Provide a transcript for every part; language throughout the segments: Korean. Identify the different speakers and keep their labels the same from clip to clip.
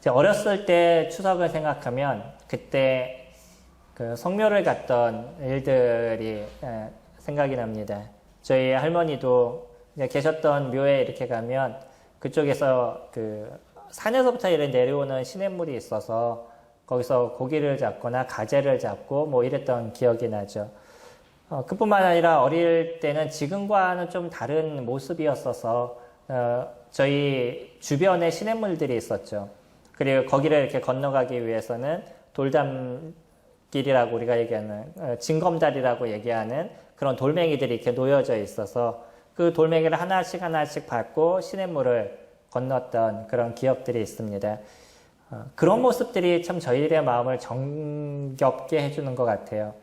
Speaker 1: 이제 어렸을 때 추석을 생각하면 그때 그 성묘를 갔던 일들이 생각이 납니다. 저희 할머니도 이제 계셨던 묘에 이렇게 가면 그쪽에서 그 산에서부터 이렇게 내려오는 시냇물이 있어서 거기서 고기를 잡거나 가재를 잡고 뭐 이랬던 기억이 나죠. 그뿐만 아니라 어릴 때는 지금과는 좀 다른 모습이었어서 저희 주변에 시냇물들이 있었죠. 그리고 거기를 이렇게 건너가기 위해서는 돌담길이라고 우리가 얘기하는 징검다리라고 얘기하는 그런 돌멩이들이 이렇게 놓여져 있어서 그 돌멩이를 하나씩 하나씩 밟고 시냇물을 건넜던 그런 기억들이 있습니다. 그런 모습들이 참 저희들의 마음을 정겹게 해주는 것 같아요.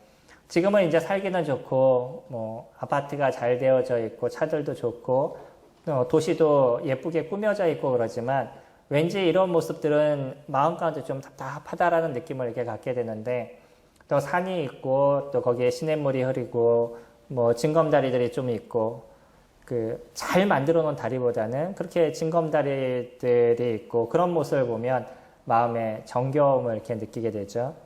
Speaker 1: 지금은 이제 살기는 좋고, 뭐, 아파트가 잘 되어져 있고, 차들도 좋고, 도시도 예쁘게 꾸며져 있고 그러지만, 왠지 이런 모습들은 마음 가운데 좀 답답하다라는 느낌을 이렇게 갖게 되는데, 또 산이 있고, 또 거기에 시냇물이 흐르고, 뭐, 징검다리들이 좀 있고, 잘 만들어 놓은 다리보다는 그렇게 징검다리들이 있고, 그런 모습을 보면 마음에 정겨움을 이렇게 느끼게 되죠.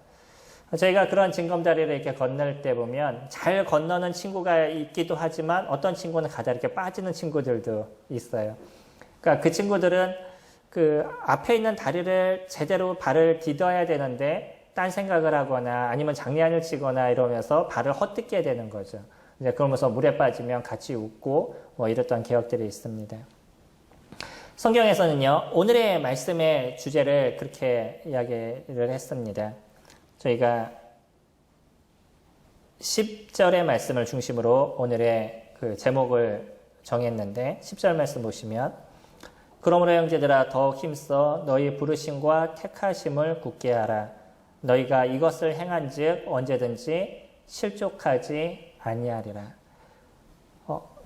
Speaker 1: 저희가 그런 징검다리를 이렇게 건널 때 보면 잘 건너는 친구가 있기도 하지만 어떤 친구는 가다 이렇게 빠지는 친구들도 있어요. 그러니까 그 친구들은 그 앞에 있는 다리를 제대로 발을 디뎌야 되는데 딴 생각을 하거나 아니면 장난을 치거나 이러면서 발을 헛디게 되는 거죠. 이제 그러면서 물에 빠지면 같이 웃고 뭐 이랬던 기억들이 있습니다. 성경에서는요, 오늘의 말씀의 주제를 그렇게 이야기를 했습니다. 저희가 10절의 말씀을 중심으로 오늘의 그 제목을 정했는데 10절 말씀 보시면 그러므로 형제들아 더욱 힘써 너희 부르심과 택하심을 굳게 하라. 너희가 이것을 행한즉 언제든지 실족하지 아니하리라.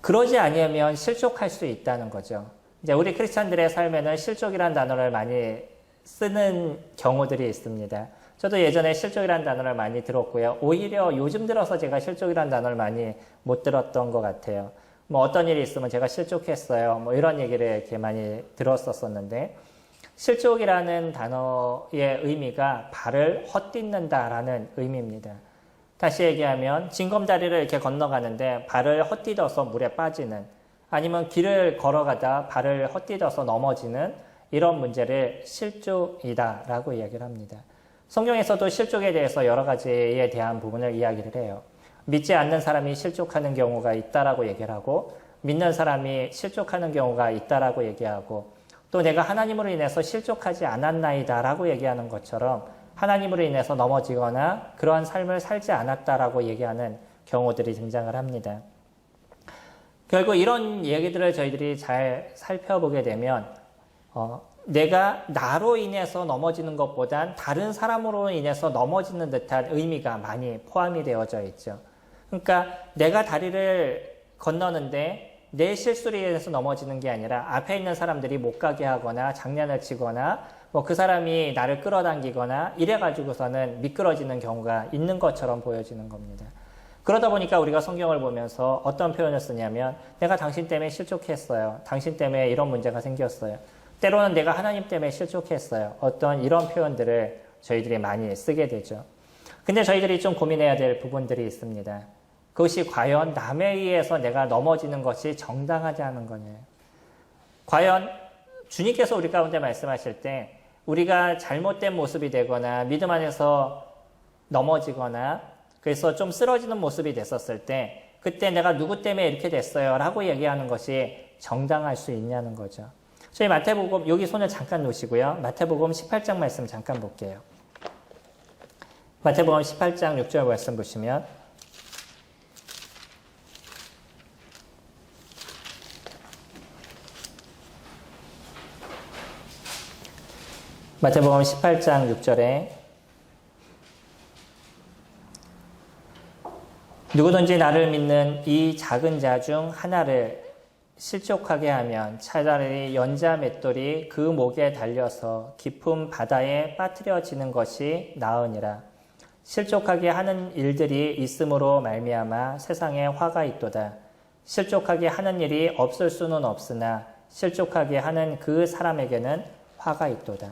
Speaker 1: 그러지 아니하면 실족할 수 있다는 거죠. 이제 우리 크리스찬들의 삶에는 실족이라는 단어를 많이 쓰는 경우들이 있습니다. 저도 예전에 실족이라는 단어를 많이 들었고요. 오히려 요즘 들어서 제가 실족이라는 단어를 많이 못 들었던 것 같아요. 뭐 어떤 일이 있으면 제가 실족했어요. 뭐 이런 얘기를 이렇게 많이 들었었는데 실족이라는 단어의 의미가 발을 헛딛는다라는 의미입니다. 다시 얘기하면 징검다리를 이렇게 건너가는데 발을 헛디뎌서 물에 빠지는 아니면 길을 걸어가다 발을 헛디뎌서 넘어지는 이런 문제를 실족이다라고 이야기를 합니다. 성경에서도 실족에 대해서 여러 가지에 대한 부분을 이야기를 해요. 믿지 않는 사람이 실족하는 경우가 있다라고 얘기를 하고 믿는 사람이 실족하는 경우가 있다라고 얘기하고 또 내가 하나님으로 인해서 실족하지 않았나이다라고 얘기하는 것처럼 하나님으로 인해서 넘어지거나 그러한 삶을 살지 않았다라고 얘기하는 경우들이 등장을 합니다. 결국 이런 얘기들을 저희들이 잘 살펴보게 되면 내가 나로 인해서 넘어지는 것보단 다른 사람으로 인해서 넘어지는 듯한 의미가 많이 포함이 되어져 있죠. 그러니까 내가 다리를 건너는데 내 실수로 인해서 넘어지는 게 아니라 앞에 있는 사람들이 못 가게 하거나 장난을 치거나 뭐 그 사람이 나를 끌어당기거나 이래가지고서는 미끄러지는 경우가 있는 것처럼 보여지는 겁니다. 그러다 보니까 우리가 성경을 보면서 어떤 표현을 쓰냐면 내가 당신 때문에 실족했어요. 당신 때문에 이런 문제가 생겼어요. 때로는 내가 하나님 때문에 실족했어요. 어떤 이런 표현들을 저희들이 많이 쓰게 되죠. 근데 저희들이 좀 고민해야 될 부분들이 있습니다. 그것이 과연 남에 의해서 내가 넘어지는 것이 정당하지 않은 거냐요. 과연 주님께서 우리 가운데 말씀하실 때 우리가 잘못된 모습이 되거나 믿음 안에서 넘어지거나 그래서 좀 쓰러지는 모습이 됐었을 때 그때 내가 누구 때문에 이렇게 됐어요 라고 얘기하는 것이 정당할 수 있냐는 거죠. 저희 마태복음 여기 손을 잠깐 놓으시고요. 마태복음 18장 말씀 잠깐 볼게요. 마태복음 18장 6절 말씀 보시면 마태복음 18장 6절에 누구든지 나를 믿는 이 작은 자 중 하나를 실족하게 하면 차라리 연자 맷돌이 그 목에 달려서 깊은 바다에 빠뜨려지는 것이 나으니라. 실족하게 하는 일들이 있음으로 말미암아 세상에 화가 있도다. 실족하게 하는 일이 없을 수는 없으나 실족하게 하는 그 사람에게는 화가 있도다.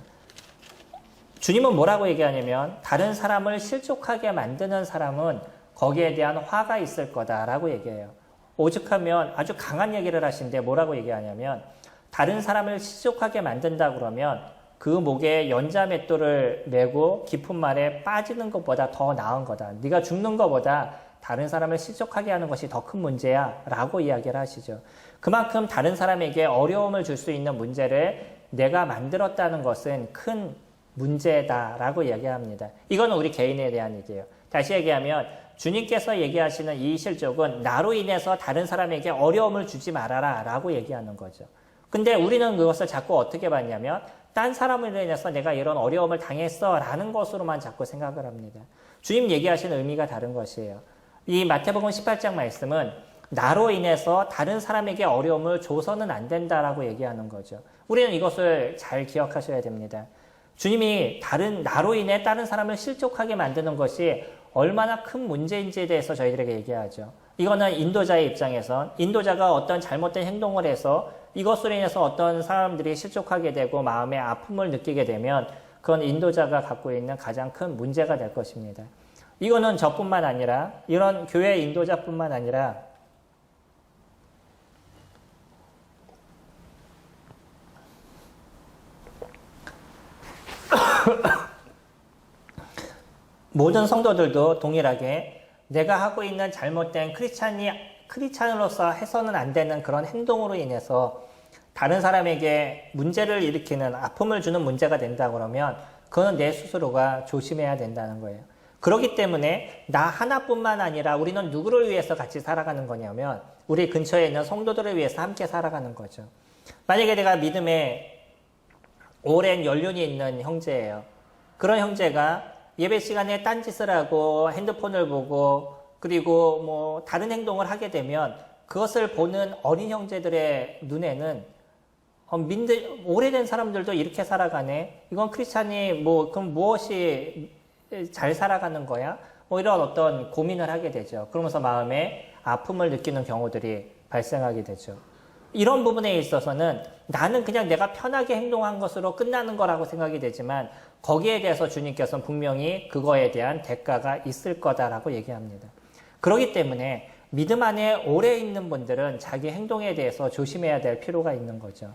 Speaker 1: 주님은 뭐라고 얘기하냐면 다른 사람을 실족하게 만드는 사람은 거기에 대한 화가 있을 거다라고 얘기해요. 오죽하면 아주 강한 얘기를 하신데 뭐라고 얘기하냐면 다른 사람을 실족하게 만든다 그러면 그 목에 연자맷돌을 메고 깊은 말에 빠지는 것보다 더 나은 거다. 네가 죽는 것보다 다른 사람을 실족하게 하는 것이 더 큰 문제야 라고 이야기를 하시죠. 그만큼 다른 사람에게 어려움을 줄 수 있는 문제를 내가 만들었다는 것은 큰 문제다라고 이야기합니다. 이거는 우리 개인에 대한 얘기예요. 다시 얘기하면 주님께서 얘기하시는 이 실족은 나로 인해서 다른 사람에게 어려움을 주지 말아라 라고 얘기하는 거죠. 근데 우리는 그것을 자꾸 어떻게 봤냐면 딴 사람으로 인해서 내가 이런 어려움을 당했어 라는 것으로만 자꾸 생각을 합니다. 주님 얘기하시는 의미가 다른 것이에요. 이 마태복음 18장 말씀은 나로 인해서 다른 사람에게 어려움을 줘서는 안 된다라고 얘기하는 거죠. 우리는 이것을 잘 기억하셔야 됩니다. 주님이 나로 인해 다른 사람을 실족하게 만드는 것이 얼마나 큰 문제인지에 대해서 저희들에게 얘기하죠. 이거는 인도자의 입장에선 인도자가 어떤 잘못된 행동을 해서 이것으로 인해서 어떤 사람들이 실족하게 되고 마음의 아픔을 느끼게 되면 그건 인도자가 갖고 있는 가장 큰 문제가 될 것입니다. 이거는 저뿐만 아니라 이런 교회 인도자뿐만 아니라 모든 성도들도 동일하게 내가 하고 있는 잘못된 크리스찬으로서 해서는 안 되는 그런 행동으로 인해서 다른 사람에게 문제를 일으키는 아픔을 주는 문제가 된다 그러면 그건 내 스스로가 조심해야 된다는 거예요. 그렇기 때문에 나 하나뿐만 아니라 우리는 누구를 위해서 같이 살아가는 거냐면 우리 근처에 있는 성도들을 위해서 함께 살아가는 거죠. 만약에 내가 믿음에 오랜 연륜이 있는 형제예요. 그런 형제가 예배 시간에 딴짓을 하고 핸드폰을 보고 그리고 뭐 다른 행동을 하게 되면 그것을 보는 어린 형제들의 눈에는 오래된 사람들도 이렇게 살아가네. 이건 크리스찬이 그럼 무엇이 잘 살아가는 거야? 이런 어떤 고민을 하게 되죠. 그러면서 마음에 아픔을 느끼는 경우들이 발생하게 되죠. 이런 부분에 있어서는 나는 그냥 내가 편하게 행동한 것으로 끝나는 거라고 생각이 되지만 거기에 대해서 주님께서는 분명히 그거에 대한 대가가 있을 거다라고 얘기합니다. 그렇기 때문에 믿음 안에 오래 있는 분들은 자기 행동에 대해서 조심해야 될 필요가 있는 거죠.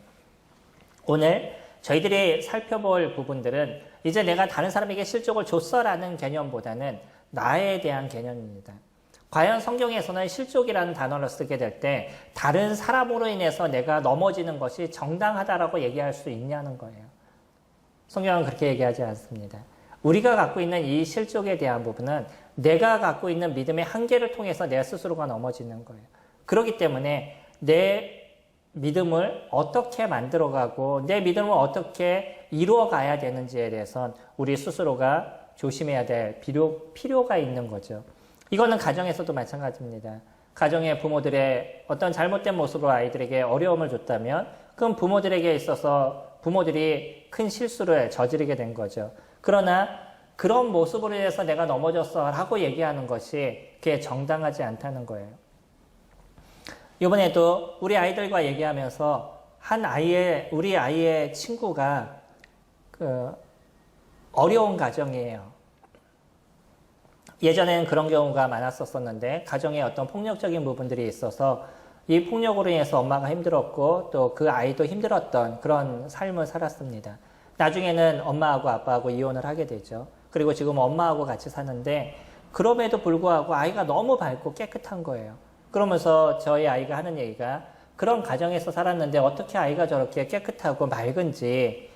Speaker 1: 오늘 저희들이 살펴볼 부분들은 이제 내가 다른 사람에게 실족을 줬어라는 개념보다는 나에 대한 개념입니다. 과연 성경에서는 실족이라는 단어를 쓰게 될 때 다른 사람으로 인해서 내가 넘어지는 것이 정당하다라고 얘기할 수 있냐는 거예요. 성경은 그렇게 얘기하지 않습니다. 우리가 갖고 있는 이 실족에 대한 부분은 내가 갖고 있는 믿음의 한계를 통해서 내 스스로가 넘어지는 거예요. 그렇기 때문에 내 믿음을 어떻게 만들어가고 내 믿음을 어떻게 이루어가야 되는지에 대해서는 우리 스스로가 조심해야 될 필요가 있는 거죠. 이거는 가정에서도 마찬가지입니다. 가정의 부모들의 어떤 잘못된 모습으로 아이들에게 어려움을 줬다면 그건 부모들에게 있어서 부모들이 큰 실수를 저지르게 된 거죠. 그러나 그런 모습으로 해서 내가 넘어졌어 라고 얘기하는 것이 그게 정당하지 않다는 거예요. 이번에도 우리 아이들과 얘기하면서 우리 아이의 친구가 어려운 가정이에요. 예전에는 그런 경우가 많았었는데 가정에 어떤 폭력적인 부분들이 있어서 이 폭력으로 인해서 엄마가 힘들었고 또 그 아이도 힘들었던 그런 삶을 살았습니다. 나중에는 엄마하고 아빠하고 이혼을 하게 되죠. 그리고 지금 엄마하고 같이 사는데 그럼에도 불구하고 아이가 너무 밝고 깨끗한 거예요. 그러면서 저희 아이가 하는 얘기가 그런 가정에서 살았는데 어떻게 아이가 저렇게 깨끗하고 맑은지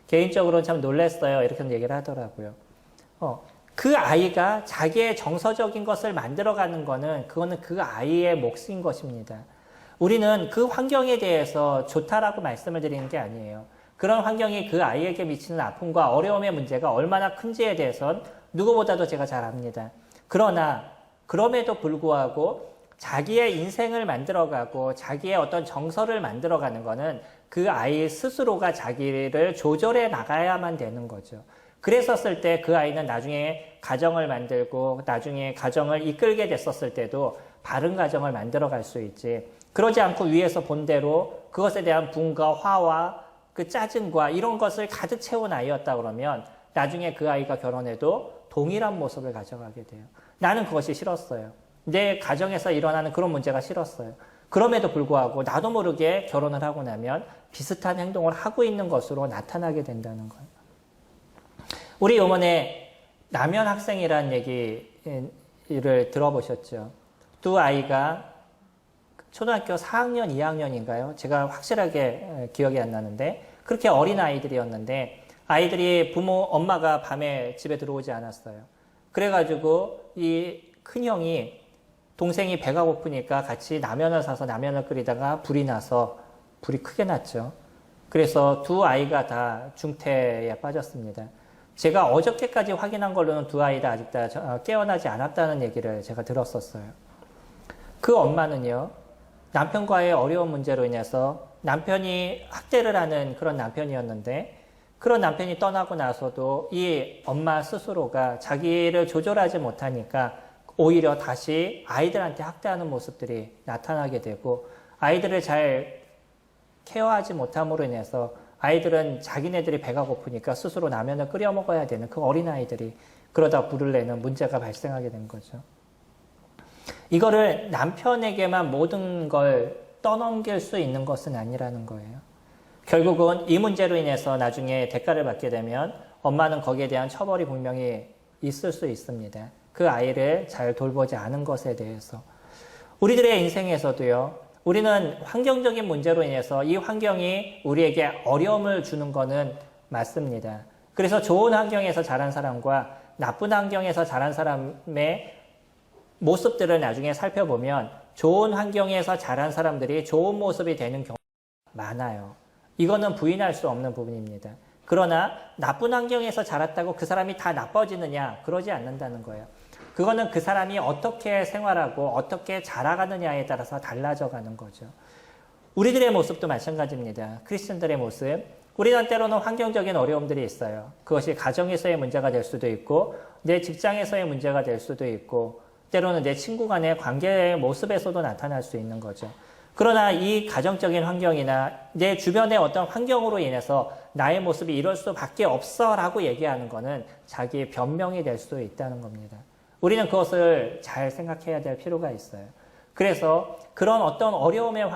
Speaker 1: 개인적으로 참 놀랐어요. 이렇게 얘기를 하더라고요. 그 아이가 자기의 정서적인 것을 만들어가는 거는 그거는 그 아이의 몫인 것입니다. 우리는 그 환경에 대해서 좋다라고 말씀을 드리는 게 아니에요. 그런 환경이 그 아이에게 미치는 아픔과 어려움의 문제가 얼마나 큰지에 대해서는 누구보다도 제가 잘 압니다. 그러나 그럼에도 불구하고 자기의 인생을 만들어가고 자기의 어떤 정서를 만들어가는 거는 그 아이 스스로가 자기를 조절해 나가야만 되는 거죠. 그랬었을 때 그 아이는 나중에 가정을 만들고 나중에 가정을 이끌게 됐었을 때도 바른 가정을 만들어갈 수 있지. 그러지 않고 위에서 본 대로 그것에 대한 분과 화와 그 짜증과 이런 것을 가득 채운 아이였다 그러면 나중에 그 아이가 결혼해도 동일한 모습을 가져가게 돼요. 나는 그것이 싫었어요. 내 가정에서 일어나는 그런 문제가 싫었어요. 그럼에도 불구하고 나도 모르게 결혼을 하고 나면 비슷한 행동을 하고 있는 것으로 나타나게 된다는 거예요. 우리 요번에 남현 학생이라는 얘기를 들어보셨죠? 두 아이가 초등학교 4학년, 2학년인가요? 제가 확실하게 기억이 안 나는데 그렇게 어린 아이들이었는데 아이들이 엄마가 밤에 집에 들어오지 않았어요. 그래가지고 이 큰형이 동생이 배가 고프니까 같이 라면을 사서 라면을 끓이다가 불이 나서 불이 크게 났죠. 그래서 두 아이가 다 중태에 빠졌습니다. 제가 어저께까지 확인한 걸로는 두 아이 다 아직 다 깨어나지 않았다는 얘기를 제가 들었었어요. 그 엄마는요, 남편과의 어려운 문제로 인해서 남편이 학대를 하는 그런 남편이었는데 그런 남편이 떠나고 나서도 이 엄마 스스로가 자기를 조절하지 못하니까 오히려 다시 아이들한테 학대하는 모습들이 나타나게 되고 아이들을 잘 케어하지 못함으로 인해서 아이들은 자기네들이 배가 고프니까 스스로 라면을 끓여 먹어야 되는 그 어린아이들이 그러다 불을 내는 문제가 발생하게 된 거죠. 이거를 남편에게만 모든 걸 떠넘길 수 있는 것은 아니라는 거예요. 결국은 이 문제로 인해서 나중에 대가를 받게 되면 엄마는 거기에 대한 처벌이 분명히 있을 수 있습니다. 그 아이를 잘 돌보지 않은 것에 대해서. 우리들의 인생에서도요, 우리는 환경적인 문제로 인해서 이 환경이 우리에게 어려움을 주는 것은 맞습니다. 그래서 좋은 환경에서 자란 사람과 나쁜 환경에서 자란 사람의 모습들을 나중에 살펴보면 좋은 환경에서 자란 사람들이 좋은 모습이 되는 경우가 많아요. 이거는 부인할 수 없는 부분입니다. 그러나 나쁜 환경에서 자랐다고 그 사람이 다 나빠지느냐? 그러지 않는다는 거예요. 그거는 그 사람이 어떻게 생활하고 어떻게 자라가느냐에 따라서 달라져 가는 거죠. 우리들의 모습도 마찬가지입니다. 크리스천들의 모습. 우리는 때로는 환경적인 어려움들이 있어요. 그것이 가정에서의 문제가 될 수도 있고 내 직장에서의 문제가 될 수도 있고 때로는 내 친구 간의 관계의 모습에서도 나타날 수 있는 거죠. 그러나 이 가정적인 환경이나 내 주변의 어떤 환경으로 인해서 나의 모습이 이럴 수밖에 없어 라고 얘기하는 것은 자기의 변명이 될 수도 있다는 겁니다. 우리는 그것을 잘 생각해야 될 필요가 있어요. 그래서 그런 어떤 어려움의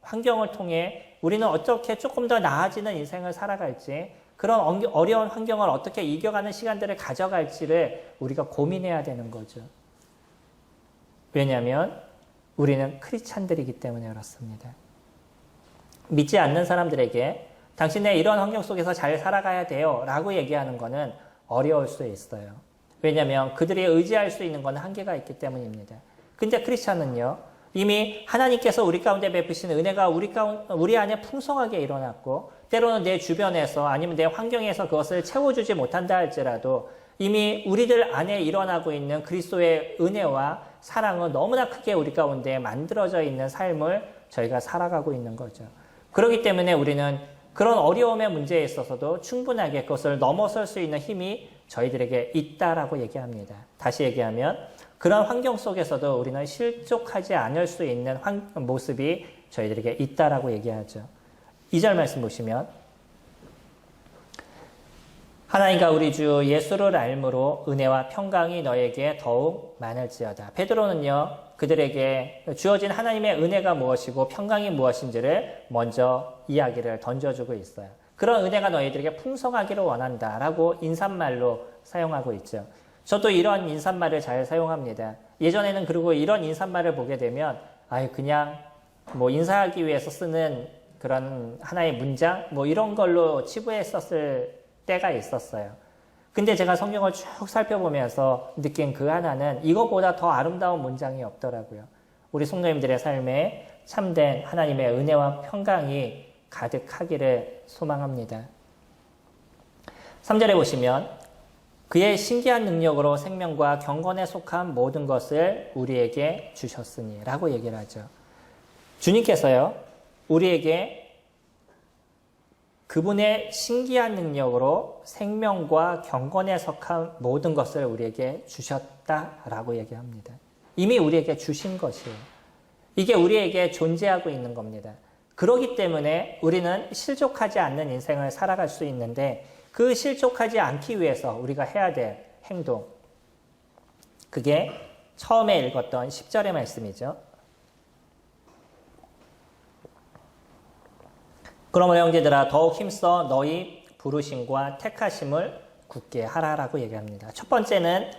Speaker 1: 환경을 통해 우리는 어떻게 조금 더 나아지는 인생을 살아갈지, 그런 어려운 환경을 어떻게 이겨가는 시간들을 가져갈지를 우리가 고민해야 되는 거죠. 왜냐하면 우리는 크리스찬들이기 때문에 그렇습니다. 믿지 않는 사람들에게 당신의 이런 환경 속에서 잘 살아가야 돼요 라고 얘기하는 것은 어려울 수 있어요. 왜냐하면 그들이 의지할 수 있는 건 한계가 있기 때문입니다. 근데 크리스찬은요, 이미 하나님께서 우리 가운데 베푸신 은혜가 우리 안에 풍성하게 일어났고 때로는 내 주변에서 아니면 내 환경에서 그것을 채워주지 못한다 할지라도 이미 우리들 안에 일어나고 있는 그리스도의 은혜와 사랑은 너무나 크게 우리 가운데 만들어져 있는 삶을 저희가 살아가고 있는 거죠. 그렇기 때문에 우리는 그런 어려움의 문제에 있어서도 충분하게 그것을 넘어설 수 있는 힘이 저희들에게 있다라고 얘기합니다. 다시 얘기하면 그런 환경 속에서도 우리는 실족하지 않을 수 있는 모습이 저희들에게 있다라고 얘기하죠. 2절 말씀 보시면 하나님과 우리 주 예수를 알므로 은혜와 평강이 너에게 더욱 많을지어다. 베드로는요, 그들에게 주어진 하나님의 은혜가 무엇이고 평강이 무엇인지를 먼저 이야기를 던져주고 있어요. 그런 은혜가 너희들에게 풍성하기를 원한다라고 인사말로 사용하고 있죠. 저도 이런 인사말을 잘 사용합니다. 예전에는 그리고 이런 인사말을 보게 되면 그냥 인사하기 위해서 쓰는 그런 하나의 문장 이런 걸로 치부했었을 때가 있었어요. 근데 제가 성경을 쭉 살펴보면서 느낀 그 하나는 이거보다 더 아름다운 문장이 없더라고요. 우리 성도님들의 삶에 참된 하나님의 은혜와 평강이 가득하기를 소망합니다. 3절에 보시면 그의 신기한 능력으로 생명과 경건에 속한 모든 것을 우리에게 주셨으니 라고 얘기를 하죠. 주님께서요, 우리에게 그분의 신기한 능력으로 생명과 경건에 속한 모든 것을 우리에게 주셨다라고 얘기합니다. 이미 우리에게 주신 것이에요. 이게 우리에게 존재하고 있는 겁니다. 그러기 때문에 우리는 실족하지 않는 인생을 살아갈 수 있는데 그 실족하지 않기 위해서 우리가 해야 될 행동, 그게 처음에 읽었던 10절의 말씀이죠. 그러므로 형제들아 더욱 힘써 너희 부르심과 택하심을 굳게 하라라고 얘기합니다. 첫 번째는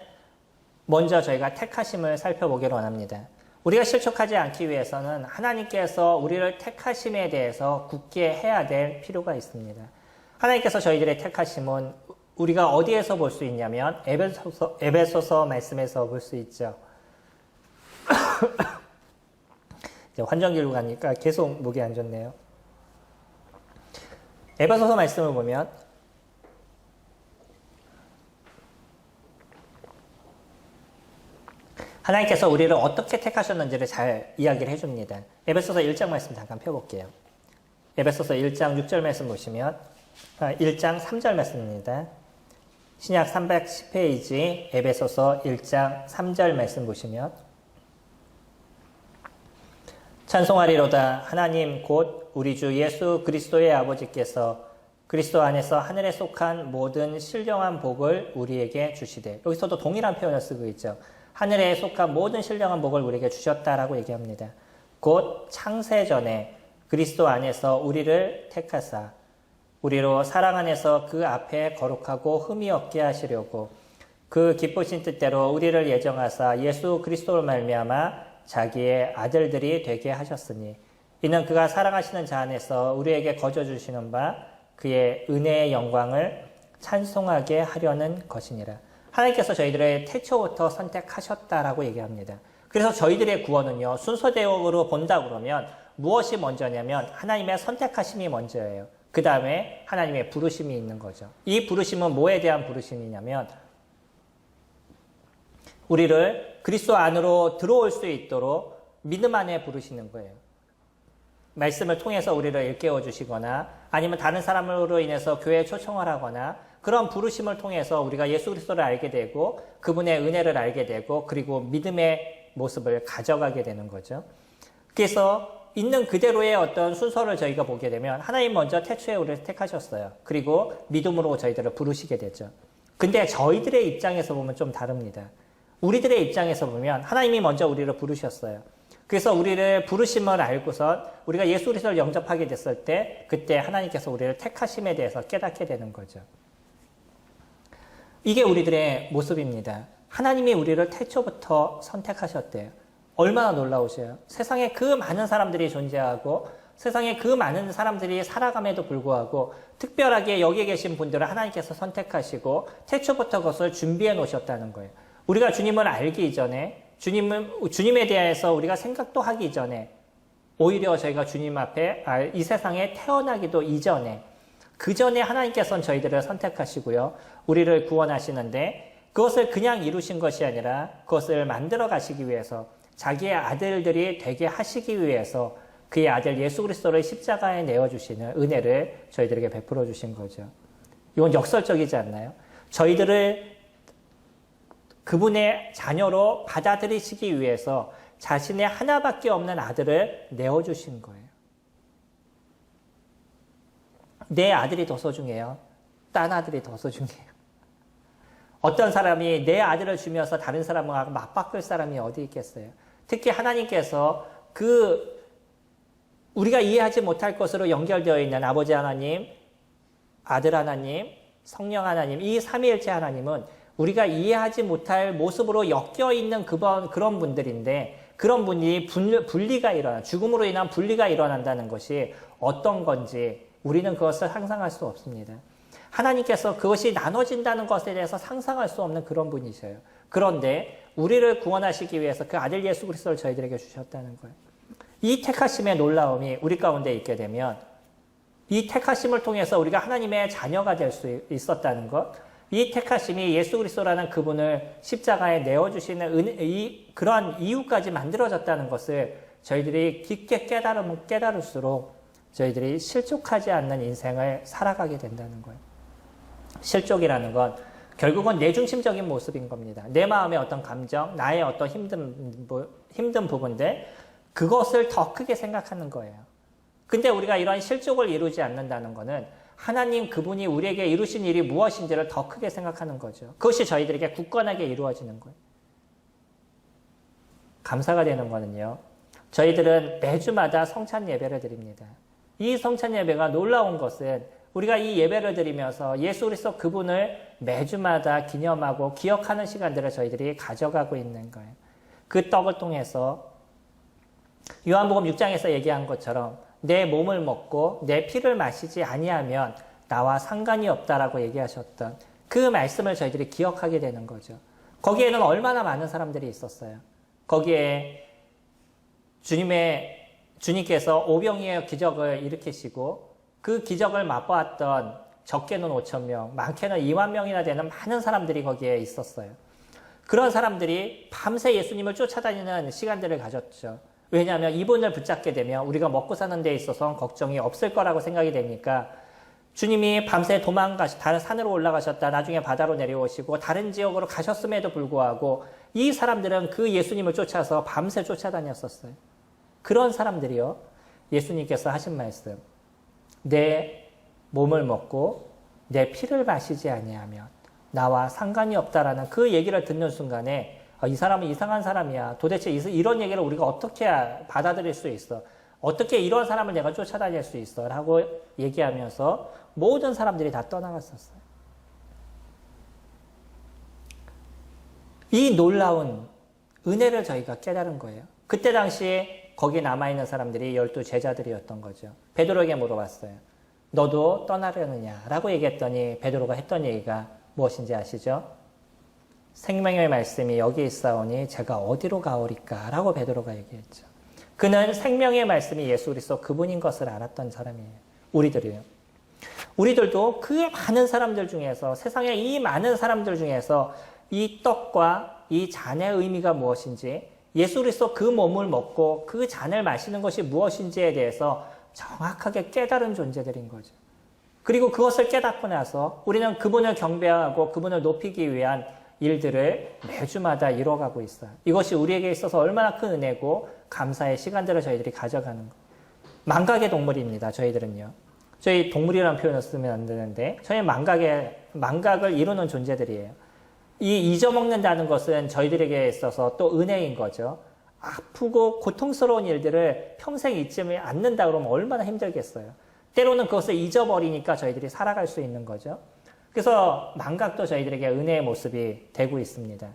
Speaker 1: 먼저 저희가 택하심을 살펴보기를 원합니다. 우리가 실족하지 않기 위해서는 하나님께서 우리를 택하심에 대해서 굳게 해야 될 필요가 있습니다. 하나님께서 저희들의 택하심은 우리가 어디에서 볼 수 있냐면 에베소서 말씀에서 볼 수 있죠. 환전기로 가니까 계속 목이 안 좋네요. 에베소서 말씀을 보면 하나님께서 우리를 어떻게 택하셨는지를 잘 이야기를 해줍니다. 에베소서 1장 말씀 잠깐 펴볼게요. 에베소서 1장 6절 말씀 보시면 1장 3절 말씀입니다. 신약 310페이지 에베소서 1장 3절 말씀 보시면 찬송하리로다 하나님 곧 우리 주 예수 그리스도의 아버지께서 그리스도 안에서 하늘에 속한 모든 신령한 복을 우리에게 주시되, 여기서도 동일한 표현을 쓰고 있죠. 하늘에 속한 모든 신령한 복을 우리에게 주셨다라고 얘기합니다. 곧 창세전에 그리스도 안에서 우리를 택하사 우리로 사랑 안에서 그 앞에 거룩하고 흠이 없게 하시려고 그 기쁘신 뜻대로 우리를 예정하사 예수 그리스도로 말미암아 자기의 아들들이 되게 하셨으니 이는 그가 사랑하시는 자 안에서 우리에게 거저 주시는 바 그의 은혜의 영광을 찬송하게 하려는 것이니라. 하나님께서 저희들의 태초부터 선택하셨다라고 얘기합니다. 그래서 저희들의 구원은요, 순서대로 본다 그러면 무엇이 먼저냐면 하나님의 선택하심이 먼저예요. 그 다음에 하나님의 부르심이 있는 거죠. 이 부르심은 뭐에 대한 부르심이냐면 우리를 그리스도 안으로 들어올 수 있도록 믿음 안에 부르시는 거예요. 말씀을 통해서 우리를 일깨워 주시거나 아니면 다른 사람으로 인해서 교회에 초청을 하거나 그런 부르심을 통해서 우리가 예수 그리스도를 알게 되고 그분의 은혜를 알게 되고 그리고 믿음의 모습을 가져가게 되는 거죠. 그래서 있는 그대로의 어떤 순서를 저희가 보게 되면 하나님 먼저 태초에 우리를 택하셨어요. 그리고 믿음으로 저희들을 부르시게 되죠. 근데 저희들의 입장에서 보면 좀 다릅니다. 우리들의 입장에서 보면 하나님이 먼저 우리를 부르셨어요. 그래서 우리를 부르심을 알고선 우리가 예수 그리스도를 영접하게 됐을 때 그때 하나님께서 우리를 택하심에 대해서 깨닫게 되는 거죠. 이게 우리들의 모습입니다. 하나님이 우리를 태초부터 선택하셨대요. 얼마나 놀라우셔요. 세상에 그 많은 사람들이 존재하고 세상에 그 많은 사람들이 살아감에도 불구하고 특별하게 여기 계신 분들을 하나님께서 선택하시고 태초부터 그것을 준비해 놓으셨다는 거예요. 우리가 주님을 알기 이전에 주님에 대해서 우리가 생각도 하기 이전에 오히려 저희가 주님 앞에 이 세상에 태어나기도 이전에 그 전에 하나님께서는 저희들을 선택하시고요. 우리를 구원하시는데 그것을 그냥 이루신 것이 아니라 그것을 만들어 가시기 위해서 자기의 아들들이 되게 하시기 위해서 그의 아들 예수 그리스도를 십자가에 내어주시는 은혜를 저희들에게 베풀어 주신 거죠. 이건 역설적이지 않나요? 저희들을 그분의 자녀로 받아들이시기 위해서 자신의 하나밖에 없는 아들을 내어주신 거예요. 내 아들이 더 소중해요? 딴 아들이 더 소중해요? 어떤 사람이 내 아들을 주면서 다른 사람하고 맞바꿀 사람이 어디 있겠어요? 특히 하나님께서 우리가 이해하지 못할 것으로 연결되어 있는 아버지 하나님, 아들 하나님, 성령 하나님, 이 삼위일체 하나님은 우리가 이해하지 못할 모습으로 엮여있는 그런 분들인데 그런 분이 죽음으로 인한 분리가 일어난다는 것이 어떤 건지 우리는 그것을 상상할 수 없습니다. 하나님께서 그것이 나눠진다는 것에 대해서 상상할 수 없는 그런 분이셔요. 그런데 우리를 구원하시기 위해서 그 아들 예수 그리스도를 저희들에게 주셨다는 거예요. 이 택하심의 놀라움이 우리 가운데 있게 되면 이 택하심을 통해서 우리가 하나님의 자녀가 될 수 있었다는 것, 이 택하심이 예수 그리스도라는 그분을 십자가에 내어주시는 그러한 이유까지 만들어졌다는 것을 저희들이 깊게 깨달을수록 저희들이 실족하지 않는 인생을 살아가게 된다는 거예요. 실족이라는 건 결국은 내 중심적인 모습인 겁니다. 내 마음의 어떤 감정, 나의 어떤 힘든 부분들, 그것을 더 크게 생각하는 거예요. 근데 우리가 이런 실족을 이루지 않는다는 것은 하나님 그분이 우리에게 이루신 일이 무엇인지를 더 크게 생각하는 거죠. 그것이 저희들에게 굳건하게 이루어지는 거예요. 감사가 되는 거는요. 저희들은 매주마다 성찬 예배를 드립니다. 이 성찬 예배가 놀라운 것은 우리가 이 예배를 드리면서 예수 그리스도 그분을 매주마다 기념하고 기억하는 시간들을 저희들이 가져가고 있는 거예요. 그 떡을 통해서 요한복음 6장에서 얘기한 것처럼 내 몸을 먹고 내 피를 마시지 아니하면 나와 상관이 없다라고 얘기하셨던 그 말씀을 저희들이 기억하게 되는 거죠. 거기에는 얼마나 많은 사람들이 있었어요. 거기에 주님께서 오병이의 기적을 일으키시고 그 기적을 맛보았던 적게는 5,000명, 많게는 2만 명이나 되는 많은 사람들이 거기에 있었어요. 그런 사람들이 밤새 예수님을 쫓아다니는 시간들을 가졌죠. 왜냐하면 이분을 붙잡게 되면 우리가 먹고 사는 데 있어서 걱정이 없을 거라고 생각이 되니까 주님이 밤새 다른 산으로 올라가셨다, 나중에 바다로 내려오시고 다른 지역으로 가셨음에도 불구하고 이 사람들은 그 예수님을 쫓아서 밤새 쫓아다녔었어요. 그런 사람들이요, 예수님께서 하신 말씀, 내 몸을 먹고 내 피를 마시지 아니하면 나와 상관이 없다라는 그 얘기를 듣는 순간에 이 사람은 이상한 사람이야. 도대체 이런 얘기를 우리가 어떻게 받아들일 수 있어? 어떻게 이런 사람을 내가 쫓아다닐 수 있어? 라고 얘기하면서 모든 사람들이 다 떠나갔었어요. 이 놀라운 은혜를 저희가 깨달은 거예요. 그때 당시에 거기에 남아있는 사람들이 12 제자들이었던 거죠. 베드로에게 물어봤어요. 너도 떠나려느냐? 라고 얘기했더니 베드로가 했던 얘기가 무엇인지 아시죠? 생명의 말씀이 여기 있사오니 제가 어디로 가오리까? 라고 베드로가 얘기했죠. 그는 생명의 말씀이 예수 그리스도 그분인 것을 알았던 사람이에요. 우리들이요. 우리들도 그 많은 사람들 중에서, 세상에 이 많은 사람들 중에서 이 떡과 이 잔의 의미가 무엇인지, 예수 그리스도 그 몸을 먹고 그 잔을 마시는 것이 무엇인지에 대해서 정확하게 깨달은 존재들인 거죠. 그리고 그것을 깨닫고 나서 우리는 그분을 경배하고 그분을 높이기 위한 일들을 매주마다 이뤄가고 있어요. 이것이 우리에게 있어서 얼마나 큰 은혜고 감사의 시간들을 저희들이 가져가는 거예요. 망각의 동물입니다. 저희들은요. 저희 동물이라는 표현을 쓰면 안 되는데 저희 망각을 이루는 존재들이에요. 이 잊어먹는다는 것은 저희들에게 있어서 또 은혜인 거죠. 아프고 고통스러운 일들을 평생 잊지 않는다 그러면 얼마나 힘들겠어요. 때로는 그것을 잊어버리니까 저희들이 살아갈 수 있는 거죠. 그래서 망각도 저희들에게 은혜의 모습이 되고 있습니다.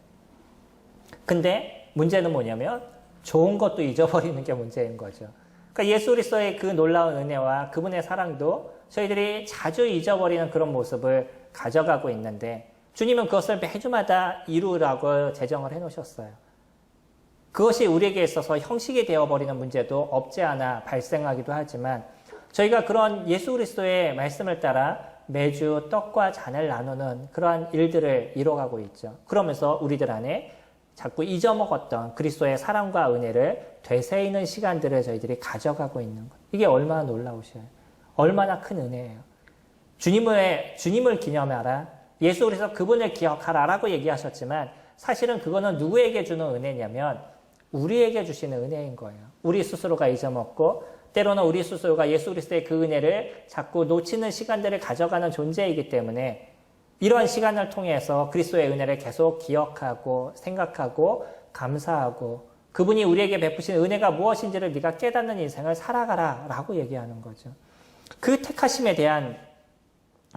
Speaker 1: 근데 문제는 뭐냐면 좋은 것도 잊어버리는 게 문제인 거죠. 그러니까 예수 그리스도의 그 놀라운 은혜와 그분의 사랑도 저희들이 자주 잊어버리는 그런 모습을 가져가고 있는데 주님은 그것을 매주마다 이루라고 제정을 해놓으셨어요. 그것이 우리에게 있어서 형식이 되어버리는 문제도 없지 않아 발생하기도 하지만 저희가 그런 예수 그리스도의 말씀을 따라 매주 떡과 잔을 나누는 그러한 일들을 이뤄가고 있죠. 그러면서 우리들 안에 자꾸 잊어먹었던 그리스도의 사랑과 은혜를 되새이는 시간들을 저희들이 가져가고 있는 것. 이게 얼마나 놀라우셔요. 얼마나 큰 은혜예요. 주님을 기념하라. 예수 그리스도 그분을 기억하라라고 얘기하셨지만 사실은 그거는 누구에게 주는 은혜냐면 우리에게 주시는 은혜인 거예요. 우리 스스로가 잊어먹고 때로는 우리 스스로가 예수 그리스도의 그 은혜를 자꾸 놓치는 시간들을 가져가는 존재이기 때문에 이런 시간을 통해서 그리스도의 은혜를 계속 기억하고 생각하고 감사하고 그분이 우리에게 베푸신 은혜가 무엇인지를 네가 깨닫는 인생을 살아가라 라고 얘기하는 거죠. 그 택하심에 대한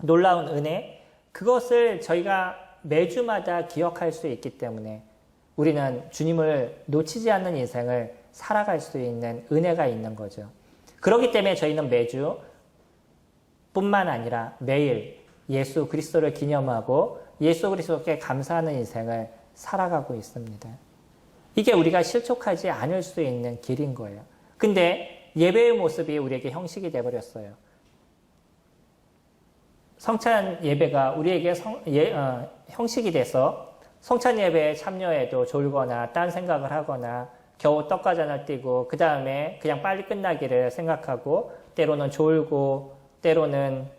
Speaker 1: 놀라운 은혜, 그것을 저희가 매주마다 기억할 수 있기 때문에 우리는 주님을 놓치지 않는 인생을 살아갈 수 있는 은혜가 있는 거죠. 그렇기 때문에 저희는 매주 뿐만 아니라 매일 예수 그리스도를 기념하고 예수 그리스도께 감사하는 인생을 살아가고 있습니다. 이게 우리가 실족하지 않을 수 있는 길인 거예요. 근데 예배의 모습이 우리에게 형식이 되어버렸어요. 성찬 예배가 우리에게 형식이 돼서 성찬 예배에 참여해도 졸거나 딴 생각을 하거나 겨우 떡과 잔을 띄고 그 다음에 그냥 빨리 끝나기를 생각하고 때로는 졸고 때로는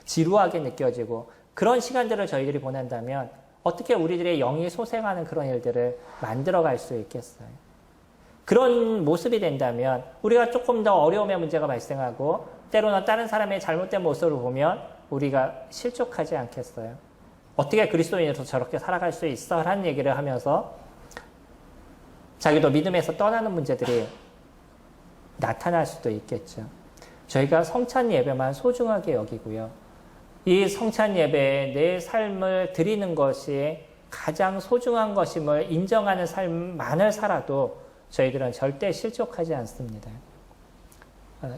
Speaker 1: 지루하게 느껴지고 그런 시간들을 저희들이 보낸다면 어떻게 우리들의 영이 소생하는 그런 일들을 만들어갈 수 있겠어요. 그런 모습이 된다면 우리가 조금 더 어려움의 문제가 발생하고 때로는 다른 사람의 잘못된 모습을 보면 우리가 실족하지 않겠어요? 어떻게 그리스도인으로서 저렇게 살아갈 수 있어? 라는 얘기를 하면서 자기도 믿음에서 떠나는 문제들이 나타날 수도 있겠죠. 저희가 성찬 예배만 소중하게 여기고요. 이 성찬 예배에 내 삶을 드리는 것이 가장 소중한 것임을 인정하는 삶만을 살아도 저희들은 절대 실족하지 않습니다.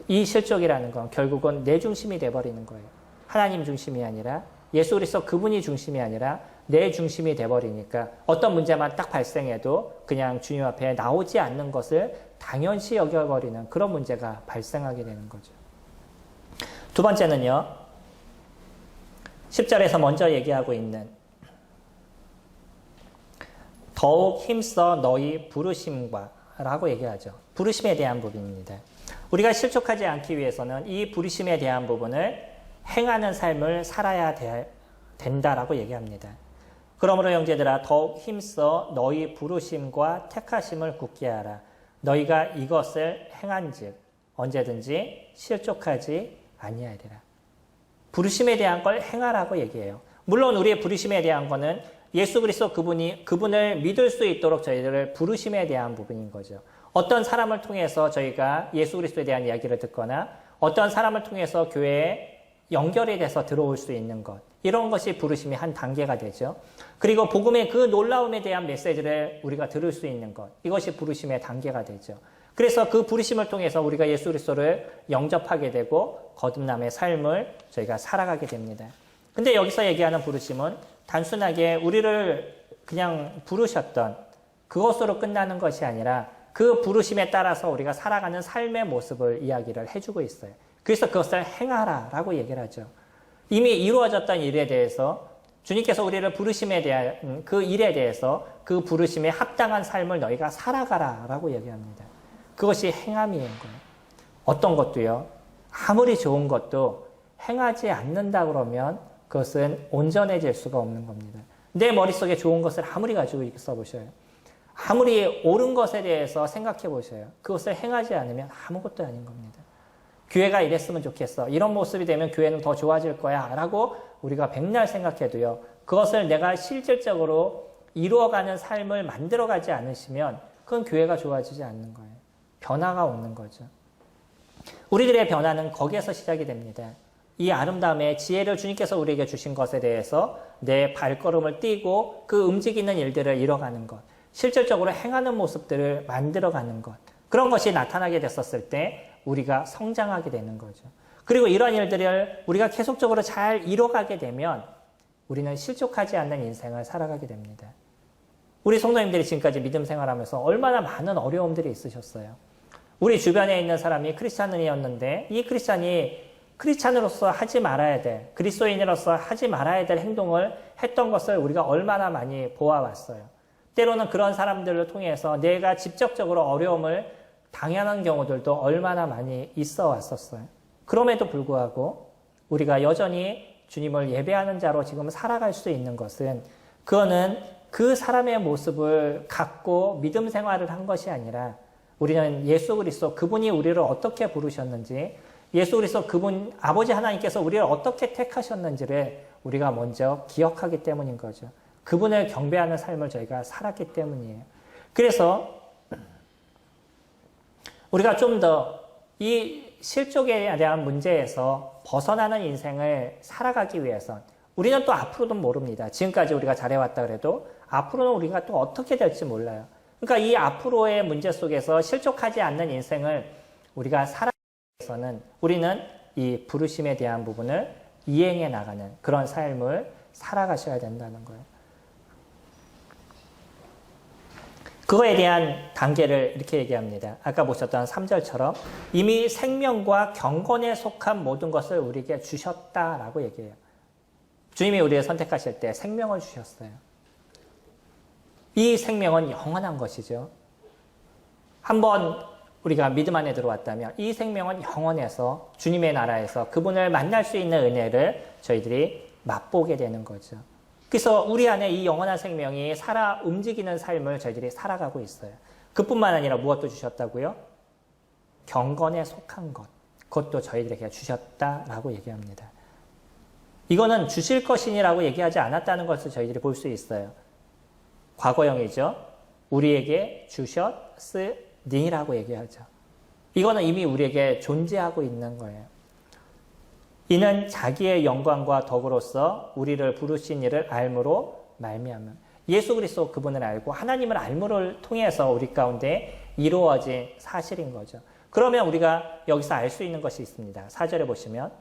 Speaker 1: 이 실족이라는 건 결국은 내 중심이 돼버리는 거예요. 하나님 중심이 아니라 예수 그리스도 그분이 중심이 아니라 내 중심이 돼버리니까 어떤 문제만 딱 발생해도 그냥 주님 앞에 나오지 않는 것을 당연시 여겨버리는 그런 문제가 발생하게 되는 거죠. 두 번째는요. 10절에서 먼저 얘기하고 있는 더욱 힘써 너희 부르심과 라고 얘기하죠. 부르심에 대한 부분입니다. 우리가 실족하지 않기 위해서는 이 부르심에 대한 부분을 행하는 삶을 살아야 된다라고 얘기합니다. 그러므로 형제들아 더욱 힘써 너희 부르심과 택하심을 굳게 하라. 너희가 이것을 행한즉 언제든지 실족하지 아니하리라. 부르심에 대한 걸 행하라고 얘기해요. 물론 우리의 부르심에 대한 거는 예수 그리스도 그분을 믿을 수 있도록 저희들을 부르심에 대한 부분인 거죠. 어떤 사람을 통해서 저희가 예수 그리스도에 대한 이야기를 듣거나 어떤 사람을 통해서 교회에 연결이 돼서 들어올 수 있는 것, 이런 것이 부르심의 한 단계가 되죠. 그리고 복음의 그 놀라움에 대한 메시지를 우리가 들을 수 있는 것, 이것이 부르심의 단계가 되죠. 그래서 그 부르심을 통해서 우리가 예수 그리스도를 영접하게 되고 거듭남의 삶을 저희가 살아가게 됩니다. 근데 여기서 얘기하는 부르심은 단순하게 우리를 그냥 부르셨던 그것으로 끝나는 것이 아니라 그 부르심에 따라서 우리가 살아가는 삶의 모습을 이야기를 해주고 있어요. 그래서 그것을 행하라라고 얘기를 하죠. 이미 이루어졌던 일에 대해서 주님께서 우리를 부르심에 대한 그 일에 대해서 그 부르심에 합당한 삶을 너희가 살아가라라고 얘기합니다. 그것이 행함인 거예요. 어떤 것도요. 아무리 좋은 것도 행하지 않는다 그러면 그것은 온전해질 수가 없는 겁니다. 내 머릿속에 좋은 것을 아무리 가지고 있어 보셔요. 아무리 옳은 것에 대해서 생각해 보셔요. 그것을 행하지 않으면 아무것도 아닌 겁니다. 교회가 이랬으면 좋겠어. 이런 모습이 되면 교회는 더 좋아질 거야. 라고 우리가 백날 생각해도요. 그것을 내가 실질적으로 이루어가는 삶을 만들어가지 않으시면 그건 교회가 좋아지지 않는 거예요. 변화가 없는 거죠. 우리들의 변화는 거기에서 시작이 됩니다. 이 아름다움의 지혜를 주님께서 우리에게 주신 것에 대해서 내 발걸음을 띄고 그 움직이는 일들을 이뤄가는 것, 실질적으로 행하는 모습들을 만들어가는 것, 그런 것이 나타나게 됐었을 때 우리가 성장하게 되는 거죠. 그리고 이런 일들을 우리가 계속적으로 잘 이뤄가게 되면 우리는 실족하지 않는 인생을 살아가게 됩니다. 우리 성도님들이 지금까지 믿음 생활하면서 얼마나 많은 어려움들이 있으셨어요. 우리 주변에 있는 사람이 크리스찬이었는데 이 크리스찬으로서 하지 말아야 될, 그리스도인으로서 하지 말아야 될 행동을 했던 것을 우리가 얼마나 많이 보아왔어요. 때로는 그런 사람들을 통해서 내가 직접적으로 어려움을 당연한 경우들도 얼마나 많이 있어 왔었어요. 그럼에도 불구하고 우리가 여전히 주님을 예배하는 자로 지금 살아갈 수 있는 것은 그거는 그 사람의 모습을 갖고 믿음 생활을 한 것이 아니라 우리는 예수 그리스도 그분이 우리를 어떻게 부르셨는지 예수 그리스도 그분 아버지 하나님께서 우리를 어떻게 택하셨는지를 우리가 먼저 기억하기 때문인 거죠. 그분을 경배하는 삶을 저희가 살았기 때문이에요. 그래서 우리가 좀 더 이 실족에 대한 문제에서 벗어나는 인생을 살아가기 위해선 우리는 또 앞으로도 모릅니다. 지금까지 우리가 잘해왔다 그래도 앞으로는 우리가 또 어떻게 될지 몰라요. 그러니까 이 앞으로의 문제 속에서 실족하지 않는 인생을 우리가 살아가기 위해서는 우리는 이 부르심에 대한 부분을 이행해 나가는 그런 삶을 살아가셔야 된다는 거예요. 그거에 대한 단계를 이렇게 얘기합니다. 아까 보셨던 3절처럼 이미 생명과 경건에 속한 모든 것을 우리에게 주셨다라고 얘기해요. 주님이 우리를 선택하실 때 생명을 주셨어요. 이 생명은 영원한 것이죠. 한번 우리가 믿음 안에 들어왔다면 이 생명은 영원해서 주님의 나라에서 그분을 만날 수 있는 은혜를 저희들이 맛보게 되는 거죠. 그래서 우리 안에 이 영원한 생명이 살아 움직이는 삶을 저희들이 살아가고 있어요. 그뿐만 아니라 무엇도 주셨다고요? 경건에 속한 것. 그것도 저희들에게 주셨다라고 얘기합니다. 이거는 주실 것이니라고 얘기하지 않았다는 것을 저희들이 볼 수 있어요. 과거형이죠. 우리에게 주셨으니라고 얘기하죠. 이거는 이미 우리에게 존재하고 있는 거예요. 이는 자기의 영광과 덕으로서 우리를 부르신 이를 알므로 말미암아. 예수 그리스도 그분을 알고 하나님을 알므를 통해서 우리 가운데 이루어진 사실인 거죠. 그러면 우리가 여기서 알 수 있는 것이 있습니다. 4절에 보시면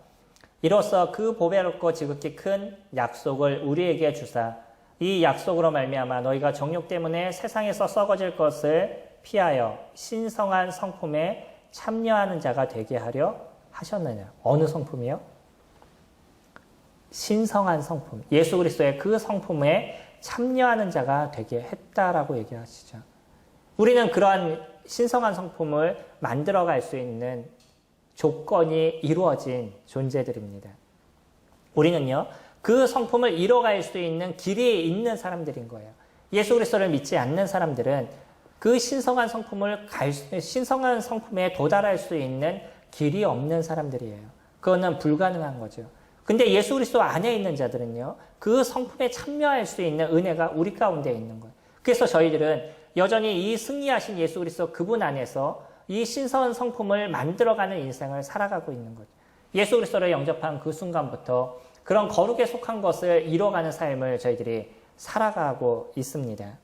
Speaker 1: 이로써 그 보배롭고 지극히 큰 약속을 우리에게 주사 이 약속으로 말미암아 너희가 정욕 때문에 세상에서 썩어질 것을 피하여 신성한 성품에 참여하는 자가 되게 하려 하셨느냐. 어느 성품이요? 신성한 성품. 예수 그리스도의 그 성품에 참여하는 자가 되게 했다라고 얘기하시죠. 우리는 그러한 신성한 성품을 만들어갈 수 있는 조건이 이루어진 존재들입니다. 우리는요, 그 성품을 이뤄갈 수 있는 길이 있는 사람들인 거예요. 예수 그리스도를 믿지 않는 사람들은 그 신성한 성품에 도달할 수 있는 길이 없는 사람들이에요. 그거는 불가능한 거죠. 근데 예수 그리스도 안에 있는 자들은요, 그 성품에 참여할 수 있는 은혜가 우리 가운데 있는 거예요. 그래서 저희들은 여전히 이 승리하신 예수 그리스도 그분 안에서 이 신성한 성품을 만들어가는 인생을 살아가고 있는 거죠. 예수 그리스도를 영접한 그 순간부터 그런 거룩에 속한 것을 이뤄가는 삶을 저희들이 살아가고 있습니다.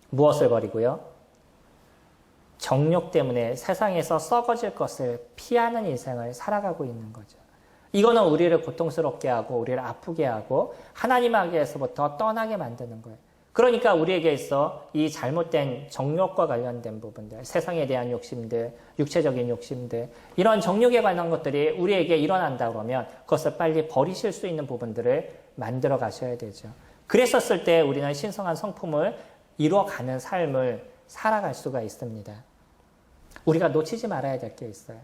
Speaker 1: 무엇을 버리고요? 정욕 때문에 세상에서 썩어질 것을 피하는 인생을 살아가고 있는 거죠. 이거는 우리를 고통스럽게 하고 우리를 아프게 하고 하나님에게서부터 떠나게 만드는 거예요. 그러니까 우리에게 있어 이 잘못된 정욕과 관련된 부분들, 세상에 대한 욕심들, 육체적인 욕심들, 이런 정욕에 관한 것들이 우리에게 일어난다 그러면 그것을 빨리 버리실 수 있는 부분들을 만들어 가셔야 되죠. 그랬었을 때 우리는 신성한 성품을 이루어가는 삶을 살아갈 수가 있습니다. 우리가 놓치지 말아야 될 게 있어요.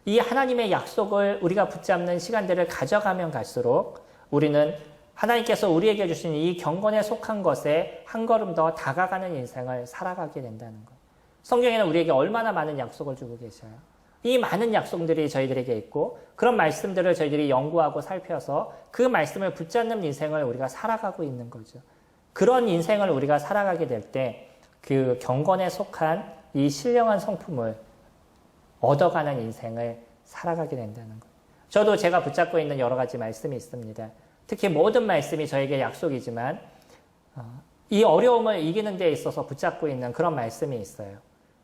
Speaker 1: 이 하나님의 약속을 우리가 붙잡는 시간들을 가져가면 갈수록 우리는 하나님께서 우리에게 주신 이 경건에 속한 것에 한 걸음 더 다가가는 인생을 살아가게 된다는 거예요. 성경에는 우리에게 얼마나 많은 약속을 주고 계셔요. 이 많은 약속들이 저희들에게 있고 그런 말씀들을 저희들이 연구하고 살펴서 그 말씀을 붙잡는 인생을 우리가 살아가고 있는 거죠. 그런 인생을 우리가 살아가게 될 때 그 경건에 속한 이 신령한 성품을 얻어가는 인생을 살아가게 된다는 거예요. 저도 제가 붙잡고 있는 여러 가지 말씀이 있습니다. 특히 모든 말씀이 저에게 약속이지만 이 어려움을 이기는 데 있어서 붙잡고 있는 그런 말씀이 있어요.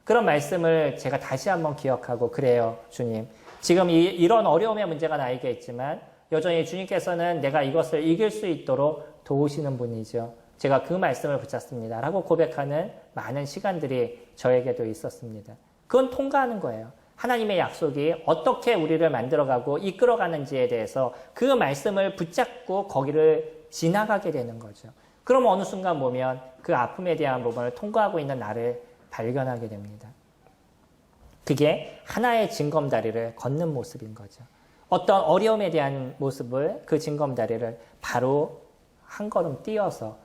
Speaker 1: 그런 말씀을 제가 다시 한번 기억하고 그래요, 주님. 지금 이런 어려움의 문제가 나에게 있지만 여전히 주님께서는 내가 이것을 이길 수 있도록 도우시는 분이죠. 제가 그 말씀을 붙잡습니다. 라고 고백하는 많은 시간들이 저에게도 있었습니다. 그건 통과하는 거예요. 하나님의 약속이 어떻게 우리를 만들어가고 이끌어가는지에 대해서 그 말씀을 붙잡고 거기를 지나가게 되는 거죠. 그럼 어느 순간 보면 그 아픔에 대한 부분을 통과하고 있는 나를 발견하게 됩니다. 그게 하나의 징검다리를 걷는 모습인 거죠. 어떤 어려움에 대한 모습을 그 징검다리를 바로 한 걸음 뛰어서